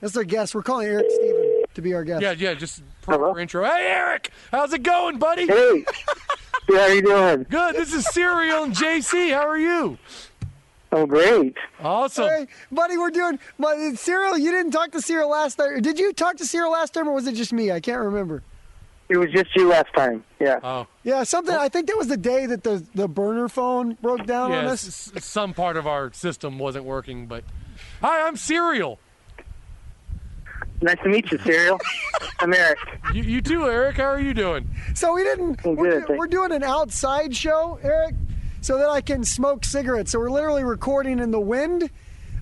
That's our guest. We're calling Erik Steven to be our guest. Yeah, just proper intro. Hey, Erik, how's it going, buddy? Hey, how are you doing? Good. This is Serial and JC. How are you? Oh, great. Awesome. Hey, buddy, we're doing Serial. You didn't talk to Serial last time. Did you talk to Serial last time, or was it just me? I can't remember. It was just you last time. Yeah. Oh. Yeah, something. I think that was the day that the burner phone broke down on us. Some part of our system wasn't working, but hi, I'm Serial. Nice to meet you, Serial. I'm Erik. You too, Erik. How are you doing? So we didn't. We're doing an outside show, Erik, so that I can smoke cigarettes. So we're literally recording in the wind,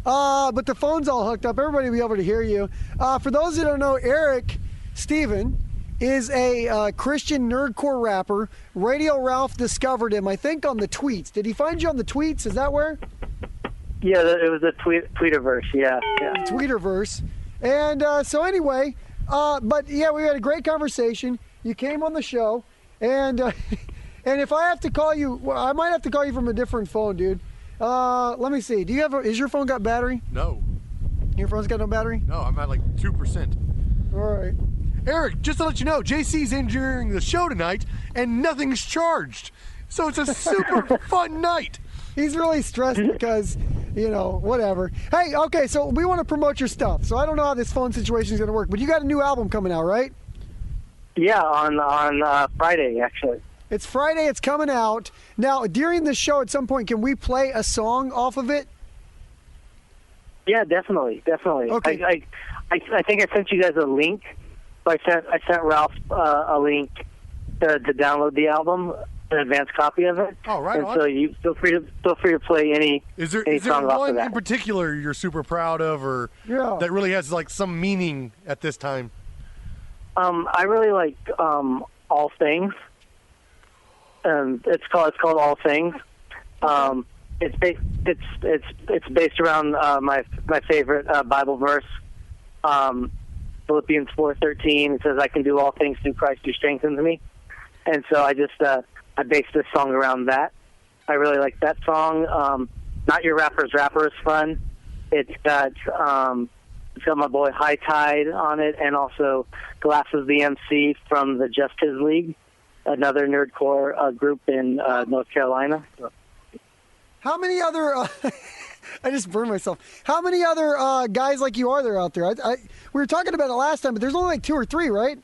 but the phone's all hooked up. Everybody will be able to hear you. For those who don't know, Erik Steven is a Christian nerdcore rapper. Radio Ralph discovered him, I think, on the tweets. Did he find you on the tweets? Is that where? Yeah, it was a Tweeterverse. Yeah. Tweeterverse. And so anyway, but yeah, we had a great conversation. You came on the show, and and if I have to call you, well, I might have to call you from a different phone, dude. Let me see. Do you have? Is your phone got battery? No. Your phone's got no battery? No, I'm at like 2%. All right. Erik, just to let you know, JC's engineering the show tonight, and nothing's charged. So it's a super fun night. He's really stressed because, whatever. Hey, okay, so we want to promote your stuff. So I don't know how this phone situation is going to work, but you got a new album coming out, right? Yeah, on Friday, actually. It's Friday. It's coming out. Now, during the show at some point, can we play a song off of it? Yeah, definitely. Okay. I think I sent you guys a link. So I sent Ralph a link to download the album, an advanced copy of it. Oh, right. And so you feel free to play any. Is there song off of one that. in particular you're super proud of, or that really has like some meaning at this time? I really like All Things. It's called All Things. It's based around my favorite Bible verse, Philippians 4:13. It says, "I can do all things through Christ who strengthens me." And so I just I based this song around that. I really like that song. Not Your Rapper's Rapper is fun. It's got my boy High Tide on it, and also Glasses the MC from the Just His League, another nerdcore group in North Carolina. How many other? I just burned myself. How many other guys like you are there out there? We were talking about it last time, but there's only like 2 or 3, right?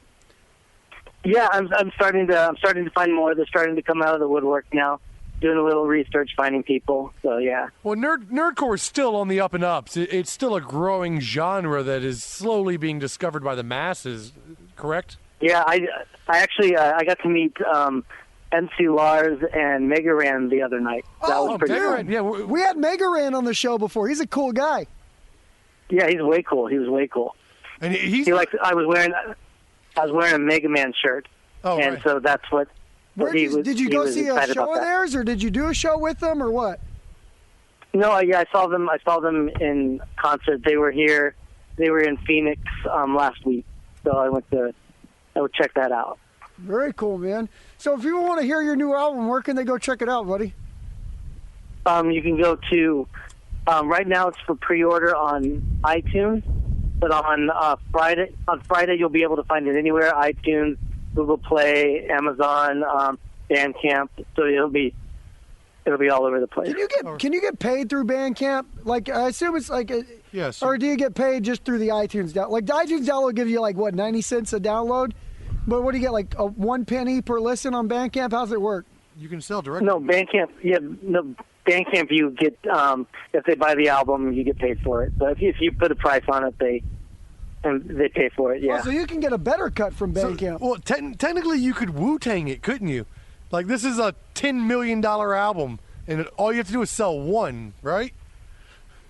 Yeah, I'm starting to find more. They're starting to come out of the woodwork now. Doing a little research, finding people. So yeah. Well, nerdcore is still on the up and ups. It's still a growing genre that is slowly being discovered by the masses. Correct? Yeah, I actually I got to meet MC Lars and Mega Ran the other night. That was pretty fun. Yeah, we had Mega Ran on the show before. He's a cool guy. Yeah, he's way cool. He was way cool. And I was wearing a Mega Man shirt. Oh, and right. so that's what. Did you go see a show of theirs, or did you do a show with them, or what? No, yeah, I saw them in concert. They were here. They were in Phoenix last week, so I would check that out. Very cool, man. So if people want to hear your new album, where can they go check it out, buddy? You can go to right now. It's for pre-order on iTunes, but on Friday you'll be able to find it anywhere: iTunes, Google Play, Amazon, Bandcamp. So it'll be all over the place. Can you get paid through Bandcamp? Like, I assume it's like yes. Or do you get paid just through the iTunes download? Like, the iTunes download gives you like what, 90 cents a download? But what do you get, like 1 penny per listen on Bandcamp? How's it work? You can sell directly. No, Bandcamp. Yeah, no, Bandcamp. You get if they buy the album, you get paid for it. But if you put a price on it, they pay for it. Yeah. Oh, so you can get a better cut from Bandcamp. Well, technically, you could Wu-Tang it, couldn't you? Like, this is a $10 million album, and all you have to do is sell one, right?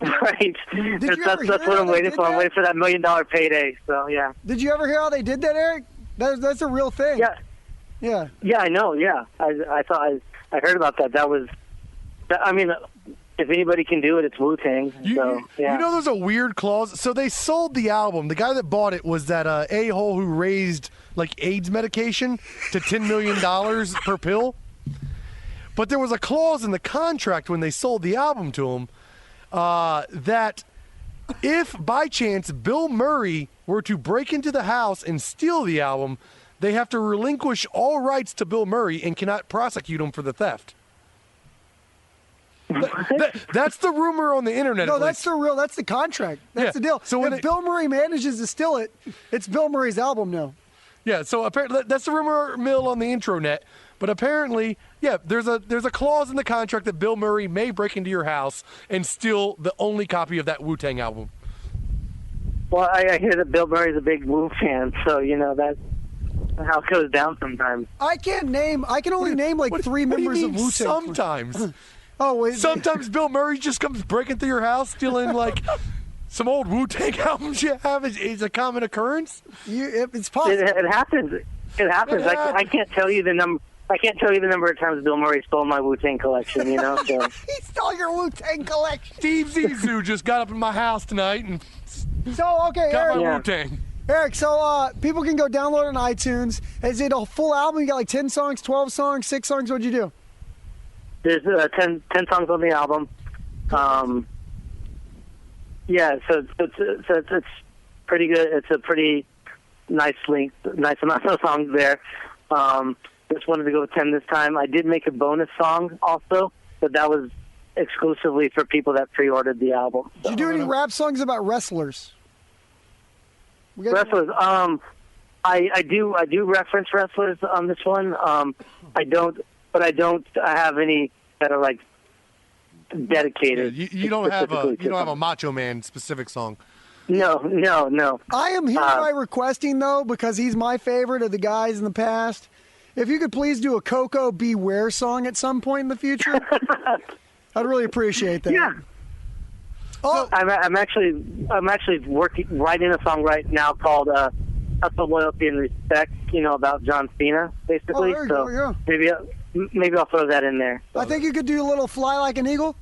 Right. That's what I'm waiting for. I'm waiting for that $1 million payday. So yeah. Did you ever hear how they did that, Erik? That's a real thing. Yeah. Yeah. Yeah, I know. Yeah, I thought I heard about that. I mean, if anybody can do it, it's Wu-Tang. So, yeah. You know, there's a weird clause. So they sold the album. The guy that bought it was that a-hole who raised like AIDS medication to $10 million per pill. But there was a clause in the contract when they sold the album to him that if by chance Bill Murray were to break into the house and steal the album, they have to relinquish all rights to Bill Murray and cannot prosecute him for the theft. That's the rumor on the internet. No, that's the contract. That's the deal. So if Bill Murray manages to steal it, it's Bill Murray's album now. Yeah, so apparently that's the rumor mill on the intranet. But apparently, there's a clause in the contract that Bill Murray may break into your house and steal the only copy of that Wu-Tang album. Well, I hear that Bill Murray's a big Wu fan, so that's how it goes down sometimes. I can only name like three members of Wu-Tang. Sometimes. Wait. Sometimes Bill Murray just comes breaking through your house, stealing like some old Wu-Tang albums you have. Is a common occurrence. It's possible. It happens. It happens. I can't tell you the number. I can't tell you the number of times Bill Murray stole my Wu-Tang collection. So. He stole your Wu-Tang collection. Steve Zissou just got up in my house tonight and got Eric, my Wu-Tang. Eric, so people can go download on iTunes. Is it a full album? You got like 10 songs, 12 songs, 6 songs? What'd you do? There's 10 songs on the album. So it's pretty good. It's a pretty nice amount of songs there. Just wanted to go with 10 this time. I did make a bonus song also, but that was exclusively for people that pre-ordered the album. Did you do any rap songs about wrestlers? Wrestlers. I do reference wrestlers on this one. I don't have any that are like dedicated. Yeah, you don't have a Macho Man specific song. No. I am hereby requesting though, because he's my favorite of the guys in the past. If you could please do a Coco Beware song at some point in the future, I'd really appreciate that. Yeah. Oh, I'm actually writing a song right now called "Hustle, Loyalty, and Respect." About John Cena, basically. Maybe I'll throw that in there. I think you could do a little "Fly Like an Eagle."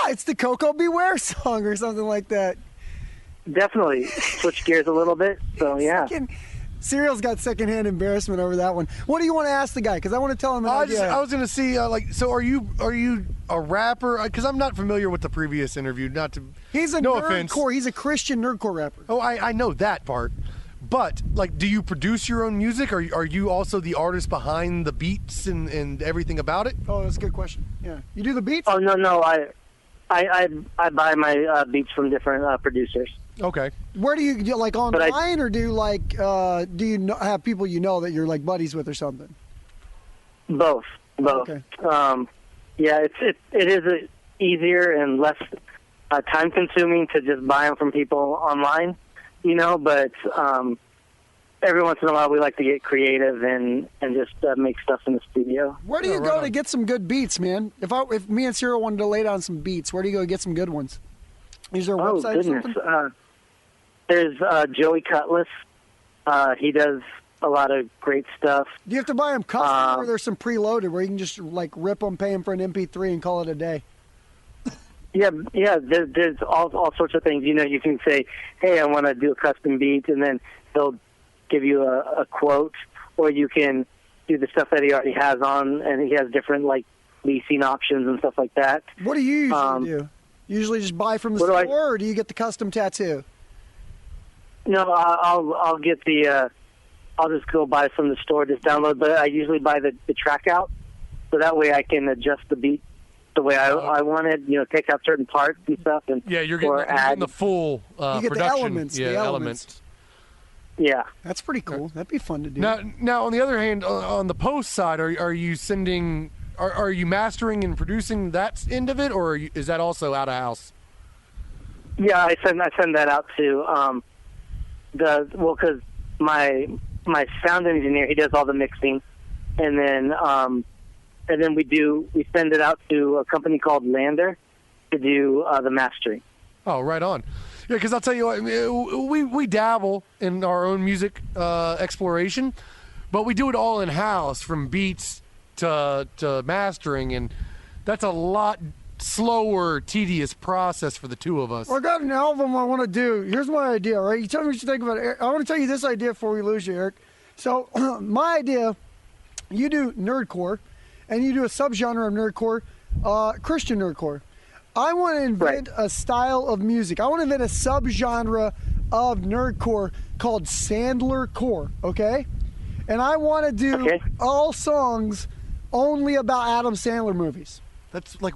It's the Coco Beware song or something like that. Definitely switch gears a little bit. So yeah. Serial's got secondhand embarrassment over that one. What do you want to ask the guy? Because I want to tell him. I was going to see, so are you a rapper? Because I'm not familiar with the previous interview. He's a nerdcore. He's a Christian nerdcore rapper. Oh, I know that part. But do you produce your own music? Are you also the artist behind the beats and everything about it? Oh, that's a good question. Yeah, you do the beats? Oh no, I buy my beats from different producers. Okay. Where do you get, like online, or do you have people that you're like buddies with or something? Both. Okay. It is easier and less time consuming to just buy them from people online, But every once in a while we like to get creative and just make stuff in the studio. Where do you go to get some good beats, man? If me and Cyril wanted to lay down some beats, where do you go get some good ones? Is there a website or something? There's Joey Cutlass. He does a lot of great stuff. Do you have to buy them custom, or there's some preloaded where you can just like rip them, pay them for an MP3, and call it a day? Yeah. There's all sorts of things. You can say, "Hey, I want to do a custom beat," and then they'll give you a quote, or you can do the stuff that he already has on, and he has different like leasing options and stuff like that. What do you usually do? Usually just buy from the store, or do you get the custom tattoo? No, I'll get the. I'll just go buy from the store, just download. But I usually buy the track out, so that way I can adjust the beat the way I want it. Take out certain parts and stuff, and you're getting the full you get production. The elements. Yeah, that's pretty cool. That'd be fun to do. Now, on the other hand, on the post side, are you sending? Are you mastering and producing that end of it, or is that also out of house? Yeah, I send that out to because my sound engineer, he does all the mixing, and then we send it out to a company called Lander to do the mastering. Oh, right on. Yeah, because I'll tell you what, we dabble in our own music exploration, but we do it all in house, from beats to mastering, and that's a lot slower, tedious process for the two of us. I got an album I want to do. Here's my idea, right? You tell me what you think about it. I want to tell you this idea before we lose you, Eric. So my idea, you do nerdcore, and you do a subgenre of nerdcore, Christian nerdcore. I want to invent a style of music. I want to invent a subgenre of nerdcore called Sandlercore, okay? And I want to do all songs only about Adam Sandler movies. That's like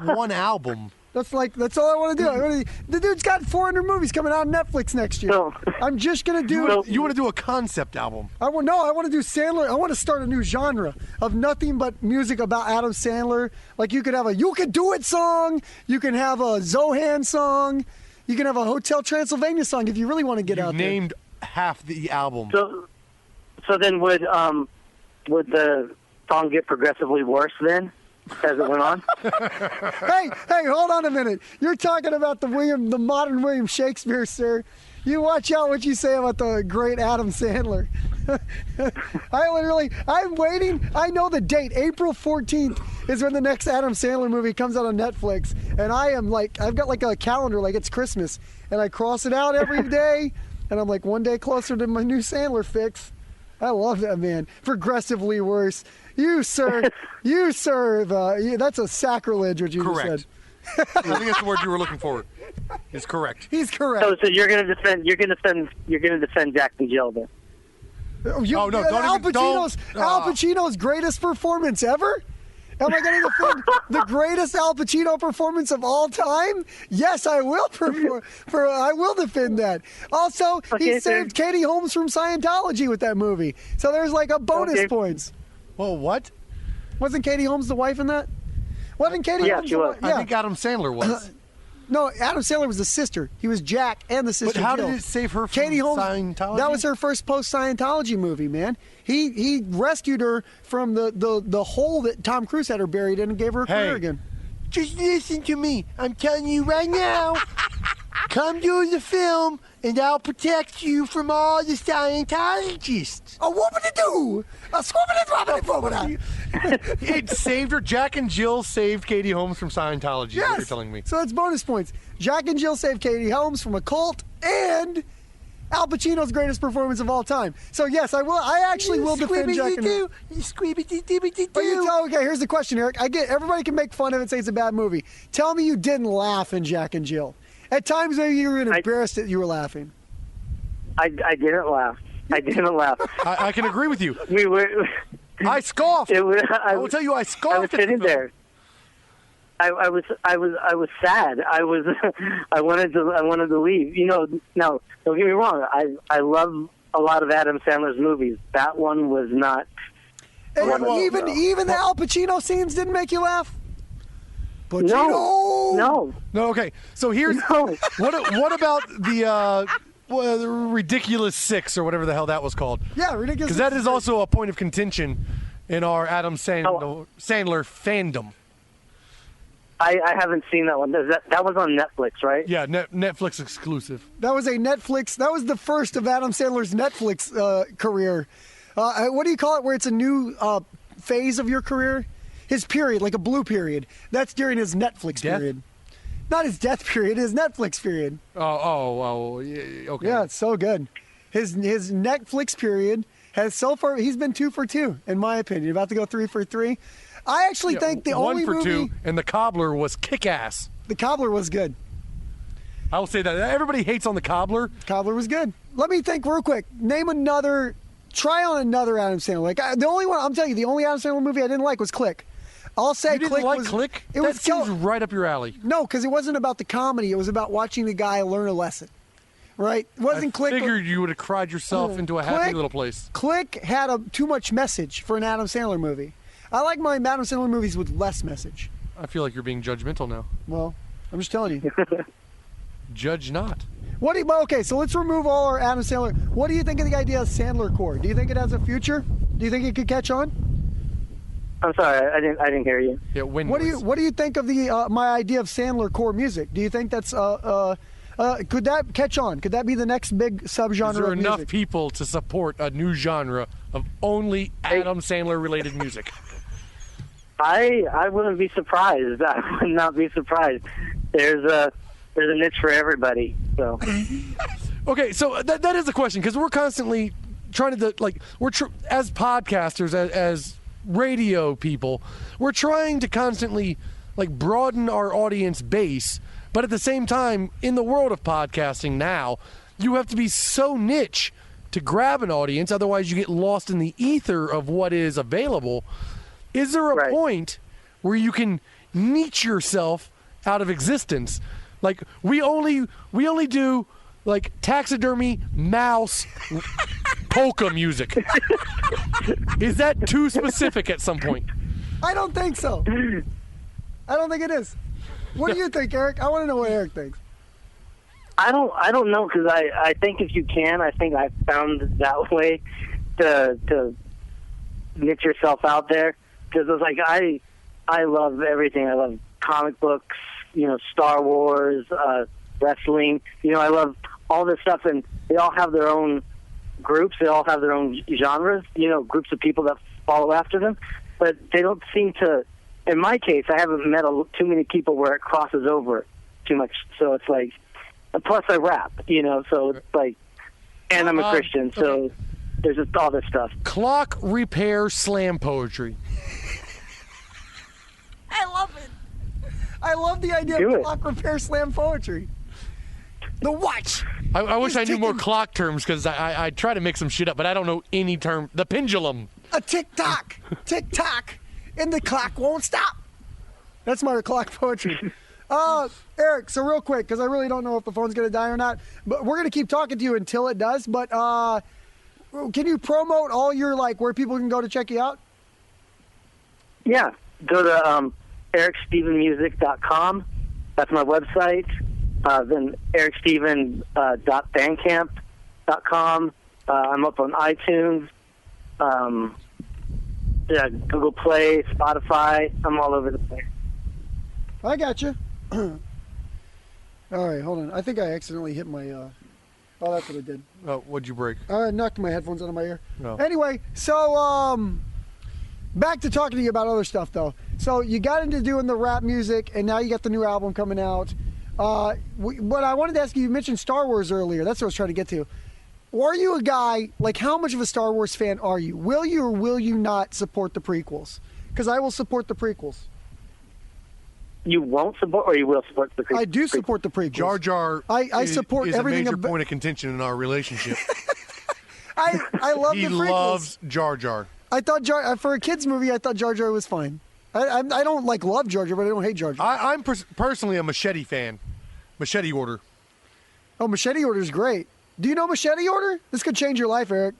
one album. That's all I want to do. The dude's got 400 movies coming out on Netflix next year. No. I'm just gonna do. You want to do a concept album? I want to do Sandler. I want to start a new genre of nothing but music about Adam Sandler. Like you could have a "You Could Do It" song. You can have a Zohan song. You can have a Hotel Transylvania song if you really want to get out there. Named half the album. So then would the song get progressively worse then? As it went on. hey, hold on a minute. You're talking about the modern William Shakespeare, sir. You watch out what you say about the great Adam Sandler. I'm waiting. I know the date. April 14th is when the next Adam Sandler movie comes out on Netflix. And I've got like a calendar like it's Christmas. And I cross it out every day. And I'm like one day closer to my new Sandler fix. I love that, man. Progressively worse. You, sir, that's a sacrilege what you just said. I think that's the word you were looking for. Is correct. He's correct. So you're gonna defend Jack and Jill then? No, don't Al Pacino's greatest performance ever? Am I going to defend the greatest Al Pacino performance of all time? Yes, I will. I will defend that. Also, he saved Katie Holmes from Scientology with that movie, so there's like a bonus points. Well, what? Wasn't Katie Holmes the wife in that? Wasn't Katie Holmes she was. I think Adam Sandler was. No, Adam Sandler was the sister. He was Jack and the sister. But how Jill. did it save her from Katie Holmes, Scientology? That was her first post-Scientology movie, man. He rescued her from the hole that Tom Cruise had her buried in and gave her a career again. Just listen to me. I'm telling you right now. Come do the film, and I'll protect you from all the Scientologists. A whoopity-doo! A scoopity-droppity-boopity! It saved her. Jack and Jill saved Katie Holmes from Scientology, Yes. is what you're telling me. So that's bonus points. Jack and Jill saved Katie Holmes from a cult, and Al Pacino's greatest performance of all time. So yes, I will. I actually will defend Jack and Jill. Okay, here's the question, Eric. I get everybody can make fun of it and say it's a bad movie. Tell me you didn't laugh in Jack and Jill. At times, maybe you were embarrassed that you were laughing. I didn't laugh. I can agree with you. We were. I scoffed. I will tell you, I scoffed. I was sitting there. I was sad. I wanted to leave. You know, now don't get me wrong. I love a lot of Adam Sandler's movies. That one was not. Even the Al Pacino scenes didn't make you laugh. No. Okay, so here's what about the Ridiculous Six or whatever the hell that was called? Yeah, Ridiculous. Because that is also a point of contention in our Adam Sandler fandom. I haven't seen that one. That was on Netflix, right? Yeah, Netflix exclusive. That was That was the first of Adam Sandler's Netflix career. What do you call it? Where it's a new phase of your career? His period, like a blue period. That's during his Netflix period. Not his death period, his Netflix period. Oh, okay. Yeah, it's so good. His Netflix period has so far, he's been 2 for 2, in my opinion. About to go 3 for 3. I actually think the only movie... 1 for 2, and The Cobbler was kick-ass. The Cobbler was good. I will say that. Everybody hates on The Cobbler. Cobbler was good. Let me think real quick. Try on another Adam Sandler. Like, the only one, I'm telling you, the only Adam Sandler movie I didn't like was Click. I'll say you didn't Click like was... Click? That seems right up your alley. No, because it wasn't about the comedy. It was about watching the guy learn a lesson. Right? It wasn't Click. I figured you would have cried yourself into a happy little place. Click had too much message for an Adam Sandler movie. I like my Adam Sandler movies with less message. I feel like you're being judgmental now. Well, I'm just telling you. Judge not. Okay, so let's remove all our Adam Sandler. What do you think of the idea of Sandlercore? Do you think it has a future? Do you think it could catch on? I'm sorry, I didn't hear you. Yeah, what do you think of my idea of Sandlercore music? Do you think that's could that catch on? Could that be the next big subgenre Is there of music? enough people to support a new genre of only Adam Sandler related music? I wouldn't be surprised. I would not be surprised. There's a niche for everybody. So. Okay, so that is the question, because we're constantly trying to as podcasters, as radio people, we're trying to constantly like broaden our audience base, but at the same time, in the world of podcasting now, you have to be so niche to grab an audience, otherwise you get lost in the ether of what is available. Is there a point where you can niche yourself out of existence? Like we only do like taxidermy, mouse, polka music. Is that too specific at some point? I don't think so. I don't think it is. What do you think, Eric? I want to know what Eric thinks. I don't know, because I think if you can, I think I found that way to niche yourself out there. Because it's like I love everything. I love comic books, Star Wars, wrestling. I love all this stuff, and they all have their own groups. They all have their own genres. Groups of people that follow after them, but they don't seem to. In my case, I haven't met too many people where it crosses over too much. So it's like. Plus, I rap, so it's like, and I'm a Christian, so there's just all this stuff. Clock repair slam poetry. I love it. I love the idea of clock repair slam poetry. The watch. I wish I knew more clock terms, because I try to make some shit up, but I don't know any term. The pendulum. A tick-tock. Tick-tock. And the clock won't stop. That's my clock poetry. Eric, so real quick, because I really don't know if the phone's going to die or not, but we're going to keep talking to you until it does, but can you promote all your, where people can go to check you out? Yeah. Go to ericstevenmusic.com. That's my website. Then ericsteven.bandcamp.com. I'm up on iTunes, Google Play, Spotify. I'm all over the place. I got you. All right, hold on. I think I accidentally hit my... oh, that's what I did. Oh, what'd you break? I knocked my headphones out of my ear. No. Anyway, so back to talking to you about other stuff, though. So you got into doing the rap music, and now you got the new album coming out. But I wanted to ask you mentioned Star Wars earlier. That's what I was trying to get to. Are you a guy, how much of a Star Wars fan are you? Will you or will you not support the prequels? Because I will support the prequels. You won't support, or you will support the prequels? I do support the prequels. Jar Jar I support is everything a major point of contention in our relationship. I love the prequels. He loves Jar Jar. I thought for a kids movie, I thought Jar Jar was fine. I don't love Jar Jar, but I don't hate Jar Jar. I'm personally a Machete fan. Machete Order. Oh, Machete Order is great. Do you know Machete Order? This could change your life, Eric.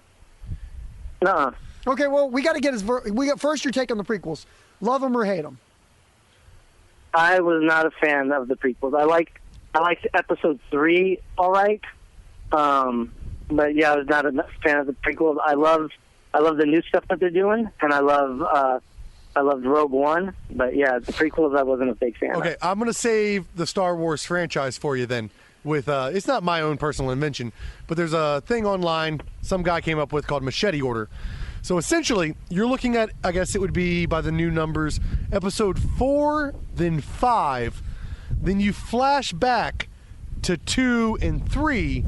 Nuh-uh. Okay, well, we got to get first your take on the prequels. Love them or hate them? I was not a fan of the prequels. I liked episode 3, all right. But yeah, I was not a fan of the prequels. I love the new stuff that they're doing, and I loved Rogue One. But yeah, the prequels I wasn't a big fan of. Okay, I'm gonna save the Star Wars franchise for you then. With it's not my own personal invention, but there's a thing online some guy came up with called Machete Order. So essentially, you're looking at, I guess it would be by the new numbers, episode 4, then 5, then you flash back to 2 and 3,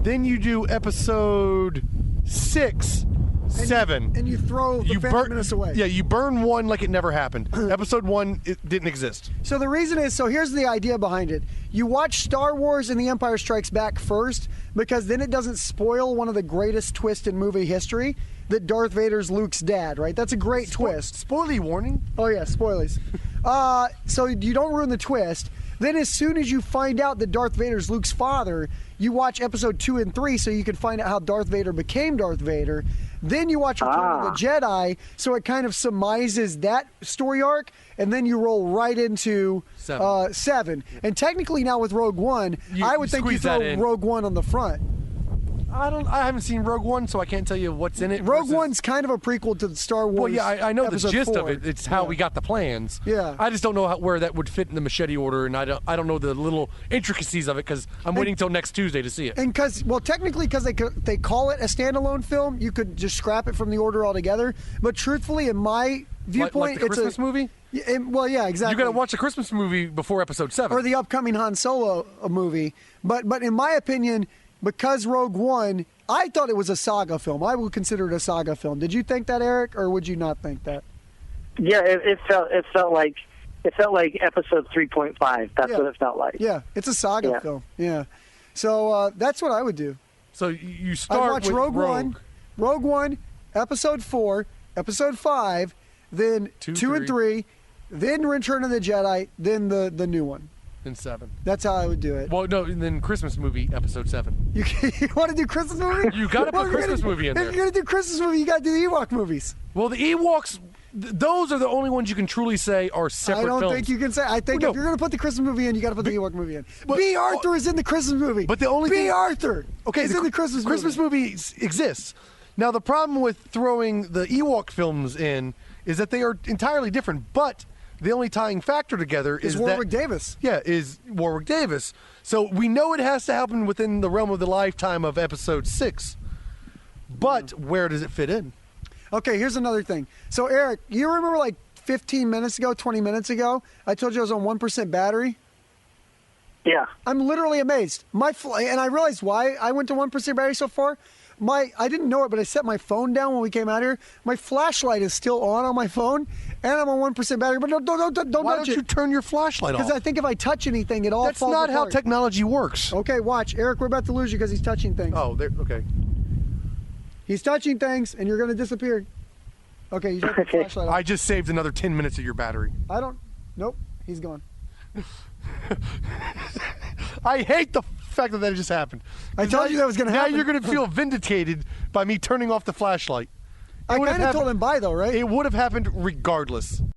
then you do episode 6, 7. And you throw the Phantom Menace away. Yeah, you burn 1 like it never happened. Episode 1, it didn't exist. So the reason is, here's the idea behind it. You watch Star Wars and The Empire Strikes Back first, because then it doesn't spoil one of the greatest twists in movie history, that Darth Vader's Luke's dad, right? That's a great twist. Spoiler warning. Oh, yeah, spoilers. So you don't ruin the twist. Then as soon as you find out that Darth Vader's Luke's father, you watch episode 2 and 3 so you can find out how Darth Vader became Darth Vader. Then you watch Return of the Jedi, so it kind of surmises that story arc, and then you roll right into 7. And technically now with Rogue One, I would think you throw Rogue One on the front. I haven't seen Rogue One, so I can't tell you what's in it. Rogue One's kind of a prequel to the Star Wars. Well, yeah, I know the gist 4. of it. It's how we got the plans. Yeah. I just don't know where that would fit in the Machete Order, and I don't know the little intricacies of it because I'm waiting until next Tuesday to see it. And technically, because they call it a standalone film, you could just scrap it from the order altogether. But truthfully, in my viewpoint, like the Christmas movie. Well, yeah, exactly. You got to watch the Christmas movie before Episode 7 or the upcoming Han Solo movie. But in my opinion, because Rogue One, I thought it was a saga film. I would consider it a saga film. Did you think that, Eric, or would you not think that? Yeah, it felt like It felt like episode 3.5. That's Yeah. what it felt like. Yeah, it's a saga film. Yeah. So that's what I would do. So you I'd start watch with Rogue One, Episode 4, Episode 5, then 2 and 3, then Return of the Jedi, then the new one. Then 7. That's how I would do it. Well, no, and then Christmas movie, episode 7. You want to do Christmas movie? You got to put Christmas movie in there. If you're going to do Christmas movie, you got to do the Ewok movies. Well, the Ewoks, those are the only ones you can truly say are separate I don't films. think you can say. I think No. if you're going to put the Christmas movie in, you got to put the Ewok movie in. But- B. Arthur is in the Christmas movie. But the only B. thing- Arthur is in the Christmas movie. Christmas movie exists. Now, the problem with throwing the Ewok films in is that they are entirely different, but the only tying factor together is is Warwick that, Davis. Yeah, is Warwick Davis. So we know it has to happen within the realm of the lifetime of episode 6. But where does it fit in? Okay, here's another thing. So, Eric, you remember like 15 minutes ago, 20 minutes ago, I told you I was on 1% battery? Yeah. I'm literally amazed. And I realized why I went to 1% battery so far. I didn't know it, but I set my phone down when we came out here. My flashlight is still on my phone, and I'm on 1% battery. But don't Why touch don't you it. turn your flashlight off? Because I think if I touch anything, it all That's falls not how apart. technology works. Okay, watch. Eric, we're about to lose you because he's touching things. Oh, there. Okay. He's touching things, and you're going to disappear. Okay, you got the flashlight off. I just saved another 10 minutes of your battery. Nope, he's gone. I hate the fact that just happened. I told you that was going to happen. Now you're going to feel vindicated by me turning off the flashlight. I It would have kind of told happened- him bye, though, right? It would have happened regardless.